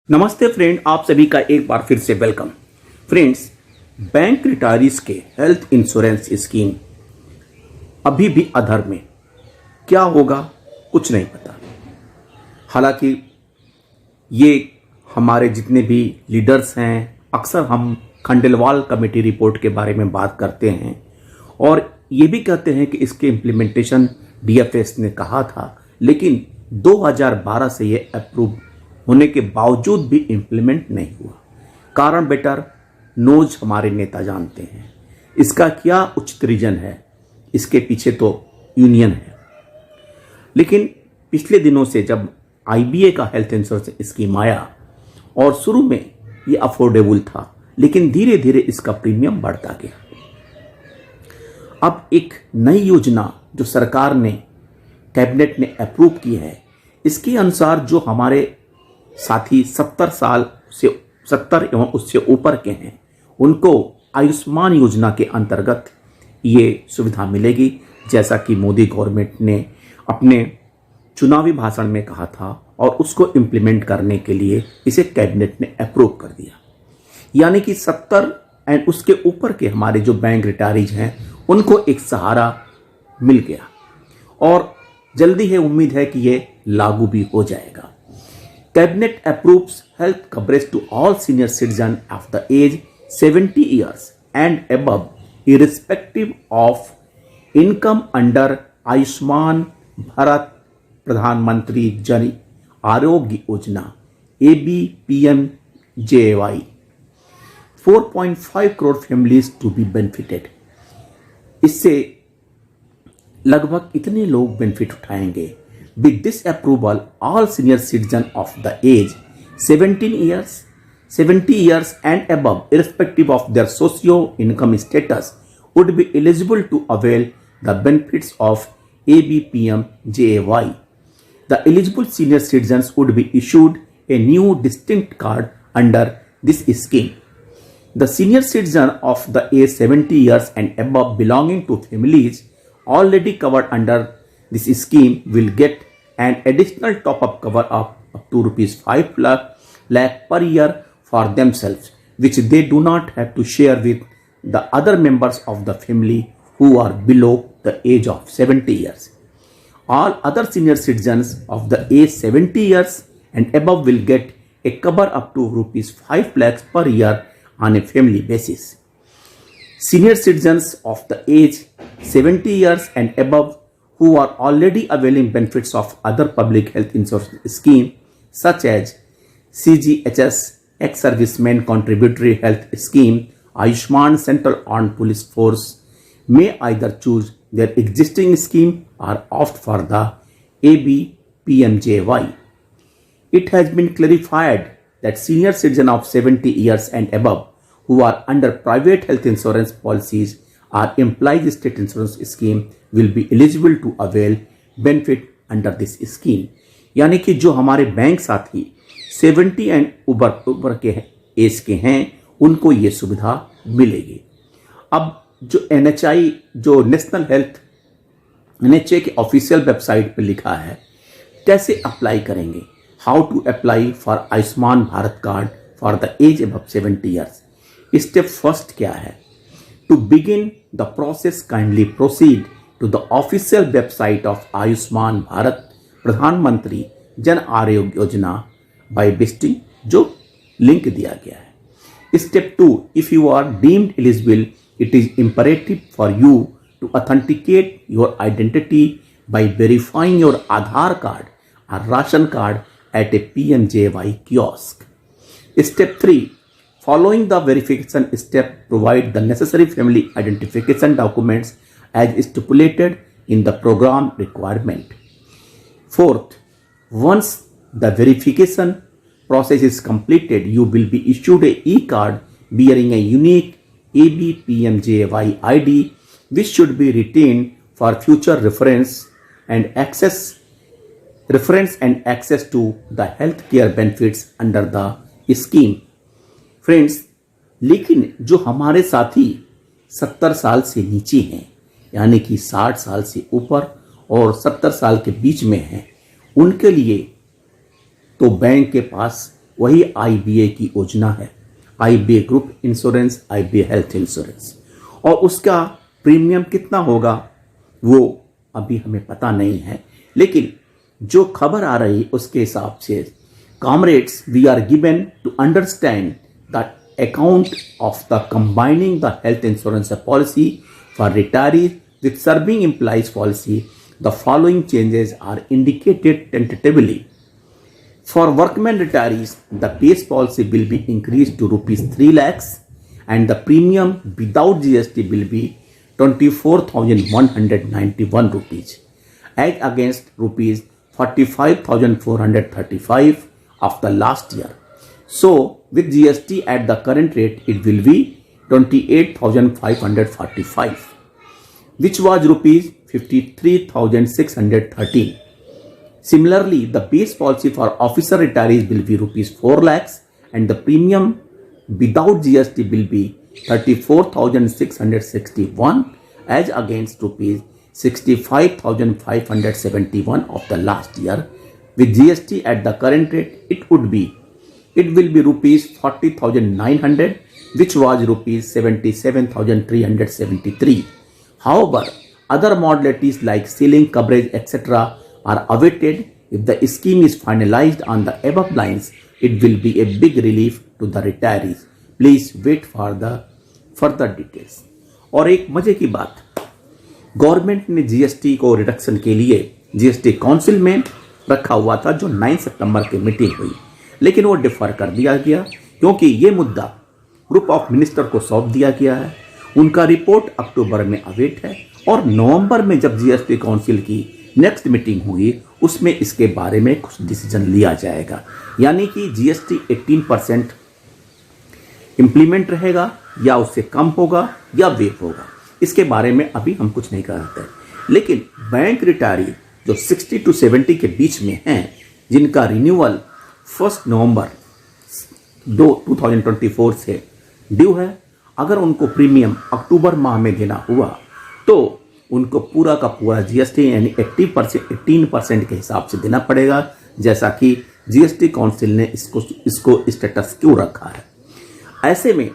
नमस्ते फ्रेंड, आप सभी का एक बार फिर से वेलकम। फ्रेंड्स, बैंक रिटायरीज के हेल्थ इंश्योरेंस स्कीम अभी भी अधर में, क्या होगा कुछ नहीं पता। हालांकि ये हमारे जितने भी लीडर्स हैं, अक्सर हम खंडेलवाल कमेटी रिपोर्ट के बारे में बात करते हैं और ये भी कहते हैं कि इसके इम्प्लीमेंटेशन डीएफएस ने कहा था, लेकिन 2012 से ये अप्रूव होने के बावजूद भी इम्प्लीमेंट नहीं हुआ। कारण बेटर नोज हमारे नेता जानते हैं। इसका क्या उचित रीजन है, इसके पीछे तो यूनियन है। लेकिन पिछले दिनों से जब आईबीए का हेल्थ इंश्योरेंस स्कीम आया और शुरू में ये अफोर्डेबल था, लेकिन धीरे धीरे इसका प्रीमियम बढ़ता गया। अब एक नई योजना जो सरकार ने, कैबिनेट ने अप्रूव की है, इसके अनुसार जो हमारे साथी 70 एवं उससे ऊपर के हैं, उनको आयुष्मान योजना के अंतर्गत ये सुविधा मिलेगी। जैसा कि मोदी गवर्नमेंट ने अपने चुनावी भाषण में कहा था और उसको इम्प्लीमेंट करने के लिए इसे कैबिनेट ने अप्रूव कर दिया। यानी कि 70 एंड उसके ऊपर के हमारे जो बैंक रिटायरीज हैं, उनको एक सहारा मिल गया और जल्दी है, उम्मीद है कि ये लागू भी हो जाएगा। Cabinet approves health coverage to all senior citizens of the age 70 years and above, irrespective of income under Ayushman Bharat प्रधानमंत्री Jan Arogya Yojana ABPMJY। 4.5 crore families to be benefited. इससे लगभग इतने लोग बेनिफिट उठाएंगे। With this approval, all senior citizens of the age 70 years and above, irrespective of their socio-income status, would be eligible to avail the benefits of ABPMJAY. The eligible senior citizens would be issued a new distinct card under this scheme. The senior citizen of the age 70 years and above belonging to families already covered under this scheme will get an additional top-up cover of up to ₹5 lakh per year for themselves, which they do not have to share with the other members of the family who are below the age of 70 years. All other senior citizens of the age 70 years and above will get a cover up to ₹5 lakhs per year on a family basis. Senior citizens of the age 70 years and above who are already availing benefits of other public health insurance scheme such as CGHS, ex-servicemen contributory health scheme, Ayushman Central Armed Police Force may either choose their existing scheme or opt for the ABPMJY. It has been clarified that senior citizens of 70 years and above who are under private health insurance policies or employees state insurance scheme will be eligible to avail benefit under this scheme. यानी कि जो हमारे bank साथी 70 and ऊपर के as के हैं, उनको ये सुविधा मिलेगी। अब जो NHI, जो नेशनल हेल्थ NHA के ऑफिशियल वेबसाइट पे लिखा है कैसे अप्लाई करेंगे, how to apply for Ayushman Bharat card for the age above 70 years. Step first क्या है? To begin the process, kindly proceed to the official website of Ayushman Bharat प्रधानमंत्री Jan Arogya Yojana by visiting जो लिंक दिया गया है। Step 2, if you are deemed eligible, it is imperative for you to authenticate your identity by verifying your Aadhaar card or ration card at a PMJY kiosk. Step 3, following the verification step, provide the necessary family identification documents as stipulated in the program requirement. Fourth, once the verification process is completed, you will be issued a e-card bearing a unique ABPMJY ID, which should be retained for future reference and access to the healthcare benefits under the scheme. Friends, लेकिन जो हमारे साथी 70 साल से नीचे हैं, यानी कि 60 साल से ऊपर और 70 साल के बीच में हैं, उनके लिए तो बैंक के पास वही आईबीए की योजना है, IBA group insurance, IBA health insurance. और उसका प्रीमियम कितना होगा वो अभी हमें पता नहीं है, लेकिन जो खबर आ रही उसके हिसाब से, comrades, we are given to understand the account of the combining the health insurance policy for retirees with serving employees policy, the following changes are indicated tentatively. For workmen retirees, the base policy will be increased to rupees 3 lakhs and the premium without GST will be 24,191 rupees as against rupees 45,435 of the last year. So with GST at the current rate, it will be 28,545. which was rupees 53,613. Similarly, the base policy for officer retirees will be rupees 4 lakhs and the premium without GST will be 34,661 as against rupees 65,571 of the last year. With GST at the current rate, it will be rupees 40,900, which was rupees 77,373. However, other modalities like ceiling coverage, etc. are awaited. If the scheme is finalized on the above lines, it will be a big relief to the retirees. Please wait for the further details. और एक मजे की बात, government ने GST को reduction के लिए GST council में रखा हुआ था, जो 9 सितंबर की मीटिंग हुई, लेकिन वो डिफर कर दिया गया क्योंकि ये मुद्दा ग्रुप ऑफ मिनिस्टर को सौंप दिया गया है। उनका रिपोर्ट अक्टूबर में अवेट है और नवंबर में जब जीएसटी काउंसिल की नेक्स्ट मीटिंग होगी उसमें इसके बारे में कुछ डिसीजन लिया जाएगा, यानी कि जीएसटी 18% इंप्लीमेंट रहेगा या उससे कम होगा या वेव होगा, इसके बारे में अभी हम कुछ नहीं कर सकते। लेकिन बैंक रिटायरी जो 60 to 70 के बीच में हैं, जिनका रिन्यूअल 1 नवंबर 2024 से ड्यू है, अगर उनको प्रीमियम अक्टूबर माह में देना हुआ तो उनको पूरा का पूरा जीएसटी यानी 18% के हिसाब से देना पड़ेगा, जैसा कि जीएसटी काउंसिल ने इसको स्टेटस क्यों रखा है। ऐसे में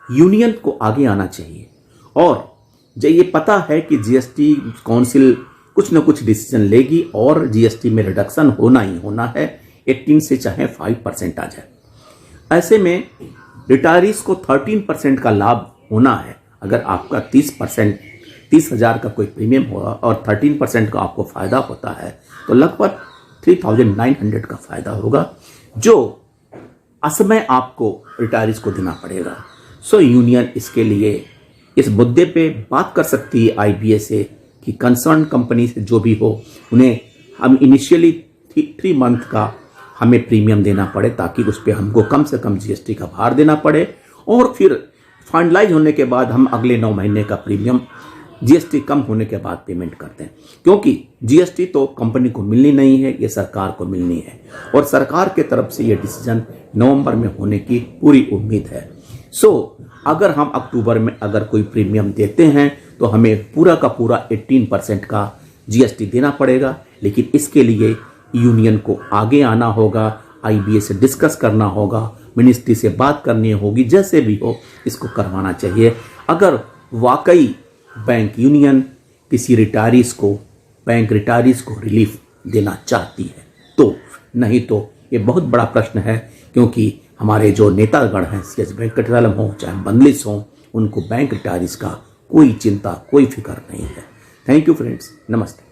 यूनियन को आगे आना चाहिए और जब ये पता है कि जीएसटी काउंसिल कुछ न कुछ डिसीजन लेगी और जीएसटी में रिडक्शन होना ही होना है, 18 से चाहे 5% आ जाए। ऐसे में रिटायरीज को 13% का लाभ होना है। अगर आपका 30,000 का कोई प्रीमियम होगा और 13% का आपको फायदा होता है तो लगभग 3,900 का फायदा होगा, जो असमय आपको रिटायरीज को देना पड़ेगा। सो यूनियन इसके लिए इस मुद्दे पे बात कर सकती है आईबीए से कि कंसर्न कंपनी से जो भी हो, उन्हें हम इनिशियली 3 मंथ का हमें प्रीमियम देना पड़े ताकि उस पर हमको कम से कम जीएसटी का भार देना पड़े और फिर फाइनलाइज होने के बाद हम अगले 9 महीने का प्रीमियम जीएसटी कम होने के बाद पेमेंट करते हैं, क्योंकि जीएसटी तो कंपनी को मिलनी नहीं है, ये सरकार को मिलनी है और सरकार के तरफ से ये डिसीजन नवंबर में होने की पूरी उम्मीद है। सो अगर हम अक्टूबर में अगर कोई प्रीमियम देते हैं तो हमें पूरा का पूरा 18% का जीएसटी देना पड़ेगा, लेकिन इसके लिए यूनियन को आगे आना होगा, आईबीए से डिस्कस करना होगा, मिनिस्ट्री से बात करनी होगी, जैसे भी हो इसको करवाना चाहिए। अगर वाकई बैंक यूनियन किसी बैंक रिटायरीज को रिलीफ देना चाहती है तो, नहीं तो ये बहुत बड़ा प्रश्न है, क्योंकि हमारे जो नेतागण हैं, CS वेंकटरमण हो चाहे बंदलिस हो, उनको बैंक रिटायरीज का कोई चिंता, कोई फिक्र नहीं है। थैंक यू फ्रेंड्स, नमस्ते।